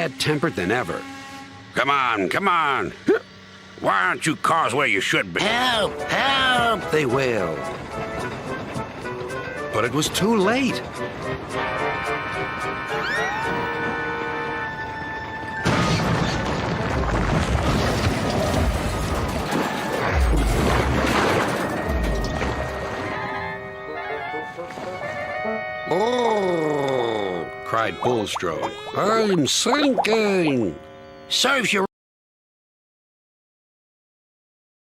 bad-tempered than ever. Come on, come on. Why aren't you cars where you should be? Help! Help! They wailed. But it was too late. Oh, cried Bulstrode. I'm sinking. Serves you